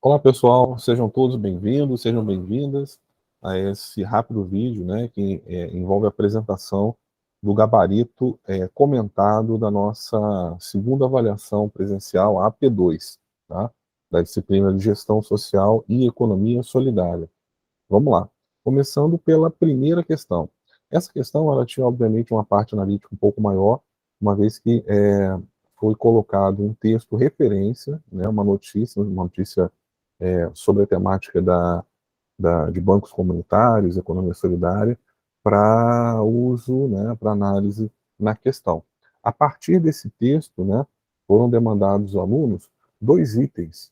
Olá pessoal, sejam todos bem-vindos, sejam bem-vindas a esse rápido vídeo, né, que envolve a apresentação do gabarito comentado da nossa segunda avaliação presencial AP2, tá? Da disciplina de Gestão Social e Economia Solidária. Vamos lá, começando pela primeira questão. Essa questão ela tinha obviamente uma parte analítica um pouco maior, uma vez que foi colocado um texto referência, né, uma notícia sobre a temática de bancos comunitários, economia solidária, para uso, né, para análise na questão. A partir desse texto, né, foram demandados aos alunos dois itens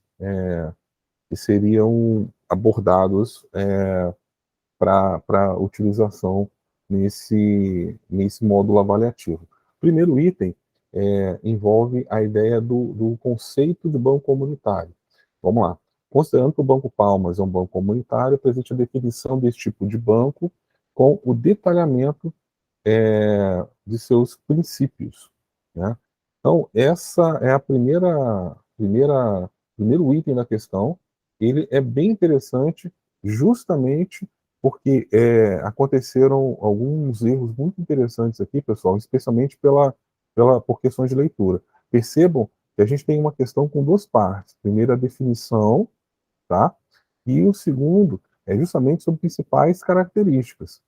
que seriam abordados para utilização nesse módulo avaliativo. O primeiro item envolve a ideia do conceito de banco comunitário. Vamos lá. Considerando que o Banco Palmas é um banco comunitário, apresente a definição desse tipo de banco com o detalhamento de seus princípios, né? Então, essa é a primeiro item da questão. Ele é bem interessante justamente porque aconteceram alguns erros muito interessantes aqui, pessoal, especialmente por questões de leitura. Percebam que a gente tem uma questão com duas partes. Primeiro, a definição, tá? E o segundo é justamente sobre principais características.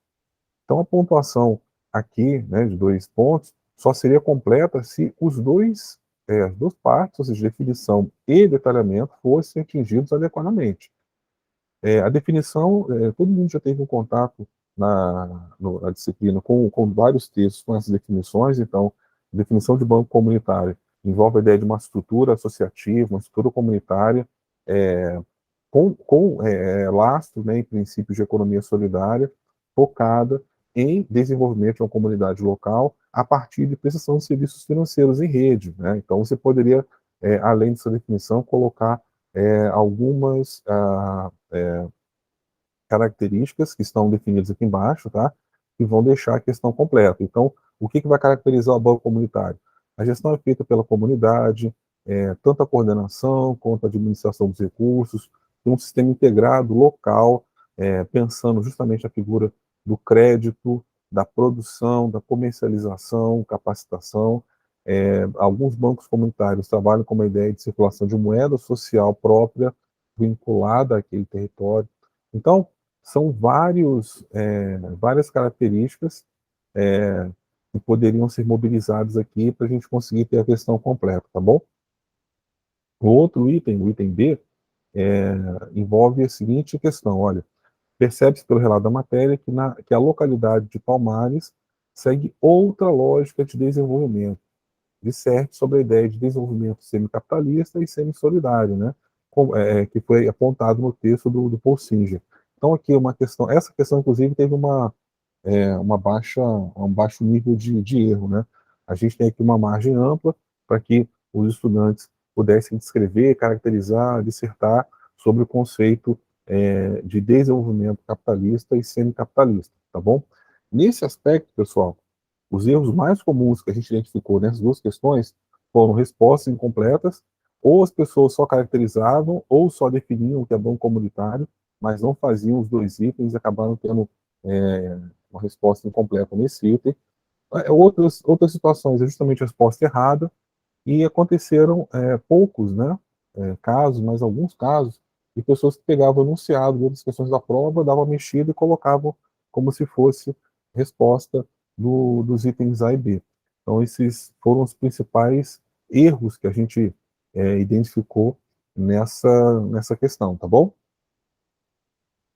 Então, a pontuação aqui, né, de 2 pontos, só seria completa se as duas partes, ou seja, definição e detalhamento, fossem atingidos adequadamente. A definição, todo mundo já teve um contato na disciplina com vários textos com essas definições, então, a definição de banco comunitário envolve a ideia de uma estrutura associativa, uma estrutura comunitária, com lastro, né, em princípios de economia solidária, focada em desenvolvimento de uma comunidade local a partir de prestação de serviços financeiros em rede, né? Então, você poderia, além dessa definição, colocar algumas características que estão definidas aqui embaixo, tá? Que vão deixar a questão completa. Então, o que vai caracterizar o banco comunitário? A gestão é feita pela comunidade, tanto a coordenação quanto a administração dos recursos, um sistema integrado local, pensando justamente a figura do crédito, da produção, da comercialização, capacitação. Alguns bancos comunitários trabalham com uma ideia de circulação de moeda social própria vinculada àquele território. Então, são várias características que poderiam ser mobilizadas aqui para a gente conseguir ter a questão completa, tá bom? O outro item, o item B, envolve a seguinte questão, olha, percebe-se pelo relato da matéria que a localidade de Palmares segue outra lógica de desenvolvimento, disserte sobre a ideia de desenvolvimento semicapitalista e semissolidário, né, que foi apontado no texto do Paul Singer. Então, aqui uma questão, essa questão, inclusive, teve um baixo nível de erro, né? A gente tem aqui uma margem ampla para que os estudantes pudessem descrever, caracterizar, dissertar sobre o conceito de desenvolvimento capitalista e semicapitalista, tá bom? Nesse aspecto, pessoal, os erros mais comuns que a gente identificou nessas duas questões foram respostas incompletas, ou as pessoas só caracterizavam ou só definiam o que é bom comunitário, mas não faziam os dois itens e acabaram tendo uma resposta incompleta nesse item. Outras situações é justamente a resposta errada, e aconteceram poucos, né, casos, mas alguns casos, de pessoas que pegavam o enunciado de outras questões da prova, davam uma mexida e colocavam como se fosse resposta dos itens A e B. Então, esses foram os principais erros que a gente identificou nessa questão, tá bom?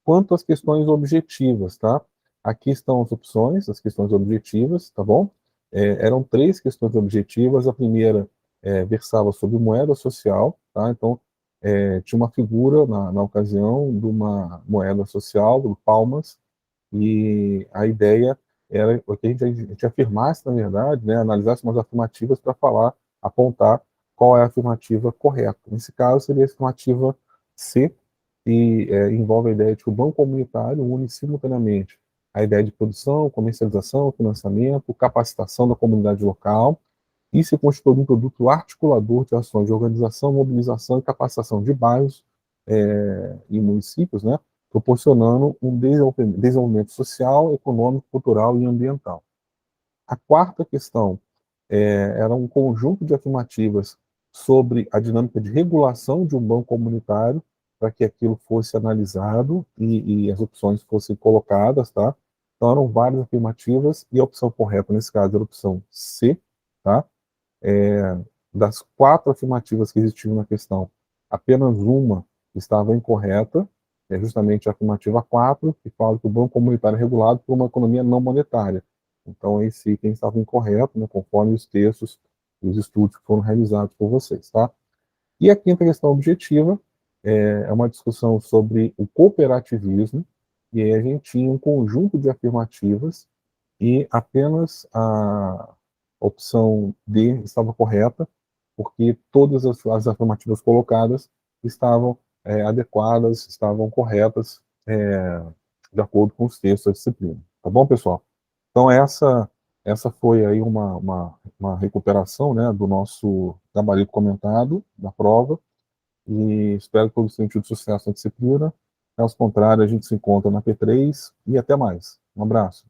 Quanto às questões objetivas, tá? Aqui estão as opções, as questões objetivas, tá bom? Eram 3 questões objetivas. A primeira versava sobre moeda social, tá? Então, tinha uma figura na ocasião de uma moeda social, do Palmas, e a ideia era que a gente afirmasse, na verdade, né, analisasse umas afirmativas para apontar qual é a afirmativa correta. Nesse caso, seria a afirmativa C, que envolve a ideia de que o banco comunitário une simultaneamente a ideia de produção, comercialização, financiamento, capacitação da comunidade local e se constitui um produto articulador de ações de organização, mobilização e capacitação de bairros, e municípios, né, proporcionando um desenvolvimento social, econômico, cultural e ambiental. A quarta questão era um conjunto de afirmativas sobre a dinâmica de regulação de um banco comunitário para que aquilo fosse analisado e as opções fossem colocadas, tá? Então eram várias afirmativas e a opção correta nesse caso era a opção C, tá? Das quatro afirmativas que existiam na questão, apenas uma estava incorreta, é justamente a afirmativa 4, que fala que o banco comunitário é regulado por uma economia não monetária. Então, esse item estava incorreto, né, conforme os textos e os estudos que foram realizados por vocês, tá? E a quinta questão objetiva é uma discussão sobre o cooperativismo, e aí a gente tinha um conjunto de afirmativas e apenas a opção D estava correta, porque todas as afirmativas colocadas estavam adequadas, estavam corretas, de acordo com os textos da disciplina. Tá bom, pessoal? Então, essa foi aí uma recuperação, né, do nosso gabarito comentado da prova, e espero que todos tenham tido sucesso na disciplina. Caso contrário, a gente se encontra na P3 e até mais. Um abraço.